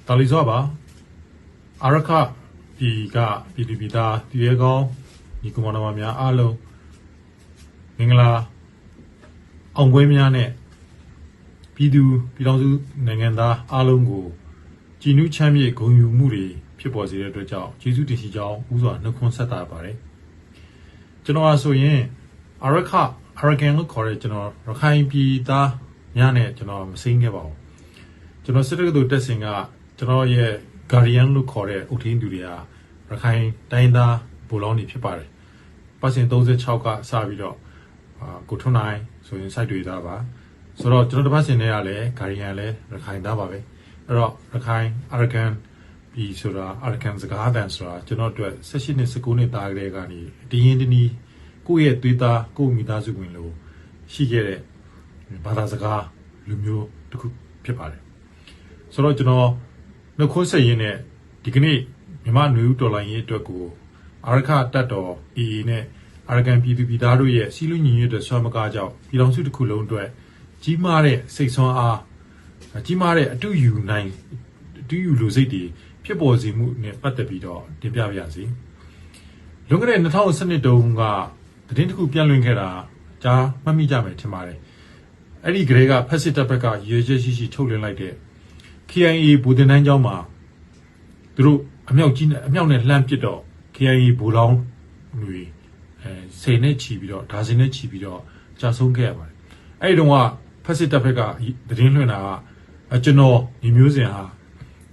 ဒါလီဆိုပါအာရခဒီကပြည်သူပြည်သားတည်ရဲကောင်းဒီကွန်မန်ဒမာများအားလုံးမင်္ဂလာအောင်ပွဲများနဲ့ပြည်သူပြည်တော်စုနိုင်ငံသားအားလုံးကိုကြည်နူးချမ်းမြေ့ဂုဏ်ယူမှုတွေဖြစ်ပေါ်စေတဲ့အတွက်ကြောင့်ကျေးဇူးတင်ရှိကြောင်းဥစွာနှုတ်ခွန်းဆက်တာပါတယ်ကျွန်တော်ဆိုရင်အာရကန်လို့ခေါ်တဲ့ကျွန်တော်ရခိုင်ပြည်သားများနဲ့ကျွန်တော်မစိမ့်ခဲ့ပါဘူးကျွန်တော်စစ်တပ်ကတက်စင်ကကျွန်တော်ရဲ့ Guardian လို့ခေါ်တဲ့အုပ်ထင်းသူတွေကရခိုင်တိုင်းသားဗိုလ်လောင်းတွေဖြစ်ပါတယ်ပတ်စင်36ကစပြီးတော့ကိုထွန်းနိုင်ဆိုရင် site တွေသားပါဆိုတော့ကျွန်တော်တစ်ပတ်စင်တွေကလည်း Guardian လည်းရခိုင်သားပါပဲအဲ့တော့ရခိုင် Arakan ပြီးဆိုတာ Arakan စကားသံဆိုတာကျွန်တော်တို့16နှစ်19နှစ်သားကလေးကနေတည်ရင်တနည်းကိုယ့်ရဲ့သွေးသားကိုယ့်မိသားစုဝင်လို့ရှိခဲ့တဲ့ဘာသာစကားလူမျိုးတစ်ခုဖြစ်ပါတယ်ဆိုတော့ကျွန်တော်နှုတ်ခွန်းဆက်ရင်းနဲ့ဒီကနေ့မြန်မာ့နွေဦးတော်လှန်ရေးအတွက်ကိုအာရခတပ်တော် AA နဲ့အာရကန်ပြည်သူပြည်သားတို့ရဲ့စီးလူညီညွတ်တဲ့ဆွမ်းမကားကြောင့်ပြည်တော်စုတစ်ခုလုံးအတွက်ကြီးမားတဲ့စိတ်ဆွမ်းအားကြီးမားတဲ့အတူယူလူစိတ်တွေဖြစ်ပေါ်စေမှုနဲ့ပတ်သက်ပြီးတော့တင်ပြပါရစေလွန်ခဲ့တဲ့2012တုန်းကသတင်းတစ်ခုပြန့်လွင့်ခဲ့တာကြားမှတ်မိကြမယ်ထင်ပါတယ်အဲ့ဒီကလေးကဖက်စစ်တပ်ဘက်ကရေချက်ရှိထုတ်လွှင့်လိုက်တဲ့ KIA ဘူတင်တန်းကျောင်းမှာသူတို့အမြောက်နဲ့လှမ်းပစ်တော့ KIA ဘူလောင်းတွေစိန်နဲ့ချီပြီးတော့ဒါစင်နဲ့ချီပြီးတော့ကြာဆုံးခဲ့ရပါတယ်အဲ့ဒီတော့ကဖက်စစ်တပ်ဘက်ကသတင်းလွှင့်တာကကျွန်တော်ဒီမျိုးစင်ဟာ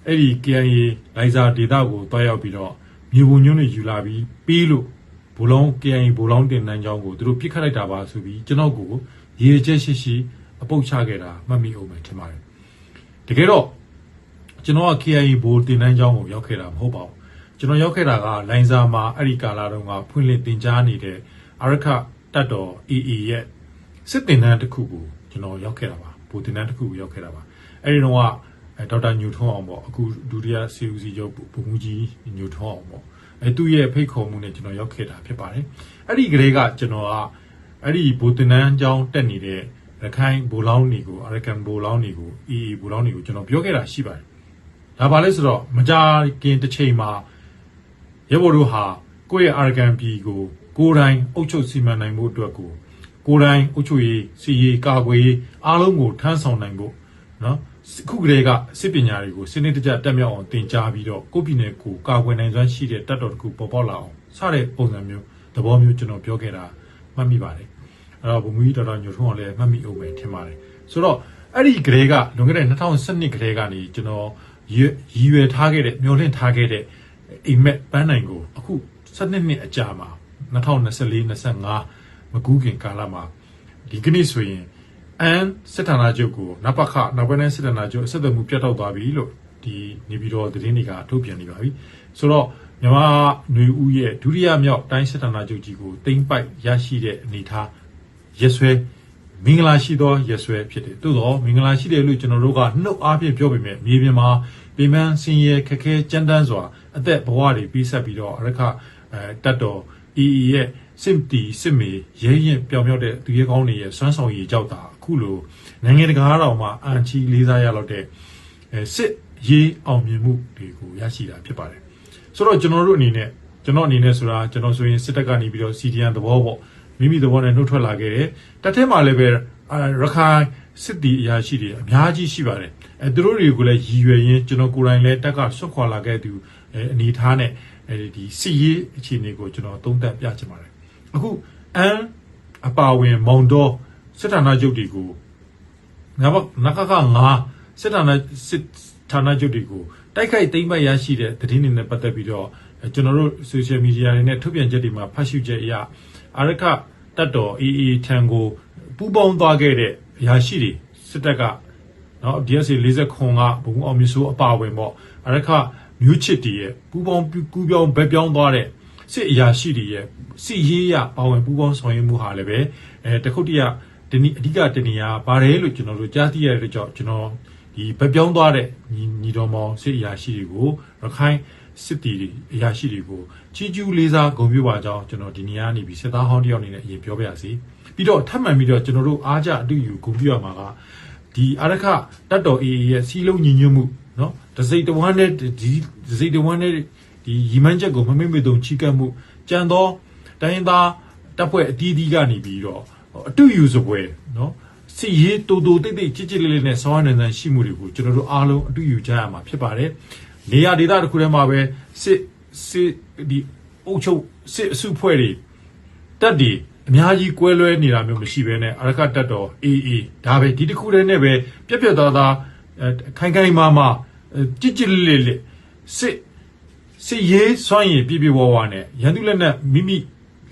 အဲ့ဒီ KIA လိုင်ဇာဒေတာကိုတွားရောက်ပြီးတော့မြေပုံညွန့်တွေယူလာပြီးပေးလို့ဘူလောင်း KIA ဘူလောင်းတင်တန်းကျောင်းကိုသူတို့ပြစ်ခတ်လိုက်တာပါဆိုပြီးကျွန်တော်ကိုရေချက်ရှိအပုတ်ချခဲ့တာမှတ်မိအောင်ပဲထင်ပါတယ်တကယ်တော့ကျွန်တော်က KIA ဘိုးတင်တန်းကျောင်းကိုရောက်ခဲ့တာမဟုတ်ပါဘူးကျွန်တော်ရောက်ခဲ့တာကလိုင်ဇာမှာအဲ့ဒီကာလာတုန်းကဖွင့်လှစ်တင်ကြားနေတဲ့အာရခတပ်တော် AA ရဲ့စစ်တင်တန်းတစ်ခုကိုကျွန်တော်ရောက်ခဲ့တာပါဘိုးတင်တန်းတစ်ခုကိုရောက်ခဲ့တာပါအဲ့ဒီတော့ကဒေါက်တာညူထွန်းအောင်ပေါ့အခုဒုတိယ CUC ချုပ်ဗိုလ်မှူးကြီးညူထွန်းအောင်ပေါ့သူ့ရဲ့ဖိတ်ခေါ်မှုနဲ့ကျွန်တော်ရောက်ခဲ့တာဖြစ်ပါတယ်အဲ့ဒီကလေးကကျွန်တော်ကအဲ့ဒီဘိုးတင်တန်းကျောင်းတက်နေတဲ့ရခိုင်ဘူလောင်းတွေကိုအာရကန်ဘူလောင်းတွေကို AA ဘူလောင်းတွေကိုကျွန်တော်ပြောခဲ့တာရှိပါတယ်ဒါပါလဲဆိုတော့မကြာခင်တစ်ချိန်မှာရဲဘော်တို့ဟာကိုယ့်ရဲ့အာရကန်ပြည်ကိုကိုယ်တိုင်အုပ်ချုပ်စီမံနိုင်မှုအတွက်ကိုယ်တိုင်အုပ်ချုပ်ရေးစီရေးကာကွယ်ရေးအားလုံးကိုထမ်းဆောင်နိုင်ဖို့နော်ခုကလေးကစစ်ပညာတွေကိုစနစ်တကျတက်မြောက်အောင်သင်ကြားပြီးတော့ကိုယ့်ပြည်နယ်ကိုကာကွယ်နိုင်စွမ်းရှိတဲ့တပ်တော်တစ်ခုပေါ်ပေါက်လာအောင်စတဲ့ပုံစံမျိုးသဘောမျိုးကျွန်တော်ပြောခဲ့တာမှတ်မိပါတယ်အဲ့တော့ဘုံမူကြီးတော်တော်ညိုထုံးအောင်လည်းမှတ်မိအောင်ပဲထင်ပါတယ်ဆိုတော့အဲ့ဒီကလေးကလွန်ခဲ့တဲ့2012ကလေးကနေကျွန်တော်ရည်ရွယ်ထားခဲ့တဲ့မျှော်လင့်ထားခဲ့တဲ့အိမ်မက်ပန်းနိုင်ကိုအခု12နှစ်အကြာမှာ2024-25မကူးခင်ကာလမှာဒီကနေ့ဆိုရင်အန်စစ်ဌာနချုပ်ကိုနပခနောက်ပိုင်းစစ်ဌာနချုပ်အဆက်အသွယ်မှုပြတ်တောက်သွားပြီလို့ဒီနေပြည်တော်သတင်းတွေကထုတ်ပြန်နေပါပြီဆိုတော့မြန်မာຫນွေဦးရဲ့ဒုတိယမြောက်တိုင်းစစ်ဌာနချုပ်ကြီးကိုတိမ့်ပိုက်ရရှိတဲ့အနေထားရက်ဆွဲမင်္ဂလာရှိသောရက်ဆွဲဖြစ်တယ်သို့တော့မင်္ဂလာရှိတယ်လို့ကျွန်တော်တို့ကနှုတ်အားဖြင့်ပြောပေမဲ့မြေပြင်မှာပြင်ပန်းဆင်းရဲခက်ခဲကြမ်းတမ်းစွာအသက်ဘဝတွေပြီးဆက်ပြီးတော့အရခတပ်တော် AA ရဲ့စစ်မေရဲရင်ပြောင်မြောက်တဲ့သူရဲကောင်းတွေရဲ့စွမ်းဆောင်ရည်ကြောက်တာအခုလိုနိုင်ငံတကာတော်မှာအန်ချီလေးစားရလောက်တဲ့စစ်ရေးအောင်မြင်မှုတွေကိုရရှိတာဖြစ်ပါတယ်ဆိုတော့ကျွန်တော်အနေနဲ့ဆိုတာကျွန်တော်ဆိုရင်စစ်တပ်ကနေပြီးတော့ CDN သဘောပေါ့မိမိသဘောနဲ့နှုတ်ထွက်လာခဲ့တယ်တပ်ထဲမှာလည်းပဲရခိုင်စစ်တီအရာရှိတွေအများကြီးရှိပါတယ်သူတို့တွေကိုလည်းရည်ရွယ်ရင်းကျွန်တော်ကိုယ်တိုင်လည်းတက်ကဆွတ်ခွာလာခဲ့သူအနေထားနဲ့ဒီစစ်ရေးအခြေအနေကိုကျွန်တော်သုံးသပ်ပြချင်ပါတယ်အခုအန်အပါဝင်မောင်တော်စစ်ဌာနချုပ်တွေကိုနခခ9စစ်ဌာနချုပ်တွေကိုတိုက်ခိုက်သိမ်းပိုက်ရရှိတဲ့သတင်းတွေနဲ့ပတ်သက်ပြီးတော့ကျွန်တော်တို့ social media တွေနဲ့ထုတ်ပြန်ချက်တွေမှာဖတ်ရှုချက်အရအာရခတပ်တော် AA ထံကိုပူးပေါင်းသွားခဲ့တဲ့အရာရှိတွေစစ်တပ်ကနော် DSA 40ခွန်ကဘုံအောင်မြစိုးအပါဝင်ပေါ့အာရခမျိုးချစ်တွေရဲ့ပူးပေါင်းကူးပြောင်းဗက်ပြောင်းသွားတဲ့စစ်အရာရှိတွေရဲ့စစ်ရေးရပါဝင်ပူးပေါင်းဆောင်ရွက်မှုဟာလည်းပဲတခုတည်းအဓိကတနေရာပါတယ်လို့ကျွန်တော်တို့ကြားသိရတဲ့ကြောင့်ကျွန်တော်ဒီဗက်ပြောင်းသွားတဲ့ညီတော်မောင်စစ်အရာရှိတွေကိုရခိုင်စစ်တီအရာရှိတွေကိုချီးကျူးလေးစားဂုဏ်ပြုပါကြောင်းကျွန်တော်ဒီနေရာနေပြီးစစ်သားဟောင်းတယောက်အနေနဲ့အရင်ပြောပြရစီပြီးတော့ထပ်မံပြီးတော့ကျွန်တော်တို့အားကြအတူယူဂုဏ်ပြုရမှာကဒီအာရခတပ်တော် AA ရဲ့စီးလုံးညီညွတ်မှု နော်တစိတ်တဝမ်းနဲ့ဒီတစိတ်တဝမ်းနဲ့ဒီရီမန်းချက်ကိုမမေ့မေ့တုံချီကပ်မှုကြံသောတိုင်းရင်းသားတပ်ဖွဲ့အတီးတီးကနေပြီးတော့အတူယူစပွဲနော်စစ်ရေးတူတူတိတ်တိတ်ချစ်ချစ်လေးလေးနဲ့ဆောင်းရနေရှိမှုတွေကိုကျွန်တော်တို့အားလုံးအတူယူကြရမှာဖြစ်ပါတယ်နေရာဒေသတစ်ခုထဲမှာပဲစစ်ဒီအုပ်ချုပ်စစ်အစုဖွဲ့တွေတက်ဒီအများကြီးကွဲလွဲနေတာမျိုးမရှိဘဲနဲ့အရကတက်တော်အေးအေးဒါပဲဒီတစ်ခုတည်းနဲ့ပဲပြက်ပြက်သားသားခိုင်ခိုင်မာမာကြစ်ကြစ်လေးလေးစစ်ရေးစွမ်းရည်ပြပြဝဝနဲ့ရန်သူလက်နက်မိမိ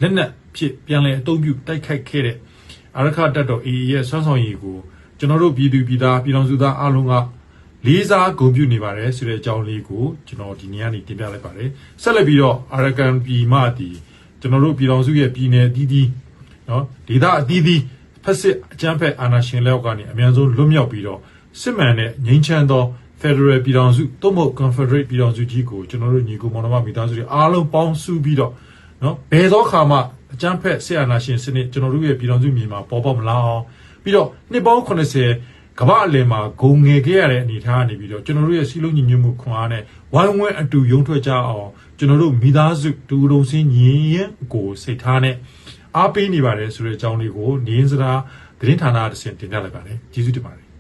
လက်နက်ဖြစ်ပြန်လဲအသုံးပြုတိုက်ခိုက်ခဲ့တဲ့အရခတက်တော်အေးရဲ့ဆွမ်းဆောင်ရည်ကိုကျွန်တော်တို့ပြည်သူပြည်သားပြည်တော်စုသားအားလုံးကလေးစားဂုဏ်ပြုနေပါတယ်ဆိုတဲ့အကြောင်းလေးကိုကျွန်တော်ဒီနေ့ကနေတင်ပြလိုက်ပါတယ်ဆက်လက်ပြီးတော့အရကန်ပြည်မှဒီကျွန်တော်တို့ပြည်တော်စုရဲ့ပြည်နယ်အသီးသီးနော်ဒေသအသီးသီးဖက်စစ်အကြမ်းဖက်အာဏာရှင်လက်အောက်ကနေအများဆုံးလွတ်မြောက်ပြီးတော့စစ်မှန်တဲ့ငြိမ်းချမ်းသော Federal ပြည်တော်စုသို့မဟုတ် Confederate ပြည်တော်စုကြီးကိုကျွန်တော်တို့ညီကိုမောင်နှမမိသားစုတွေအားလုံးပေါင်းစုပြီးတော့နော်ဘယ်သောခါမှအကြမ်းဖက်ဆရာနာရှင်စနစ်ကျွန်တော်တို့ရဲ့ပြည်တော်စုမြေမှာပေါ်ပေါက်မလာအောင်ပြီးတော့နှစ်ပေါင်း80ကမ္ဘာအလယ်မှာဂုံငယ်ခဲ့ရတဲ့အနေအထားကနေပြီးတော့ကျွန်တော်တို့ရဲ့စီလုံးညီညွတ်မှုခွန်အားနဲ့ဝိုင်းဝန်းအတူရုံထွက်ကြအောင်ကျွန်တော်တို့မိသားစုတူတုံစင်းညီရင်ကိုစိတ်ထားနဲ့အားပေးနေပါတယ်ဆိုတဲ့အကြောင်းလေးကိုနေရင်စရာသတင်းဌာနအဆင့်တင်ပြလိုက်ပါတယ်ကျေးဇူးတင်ပါတယ်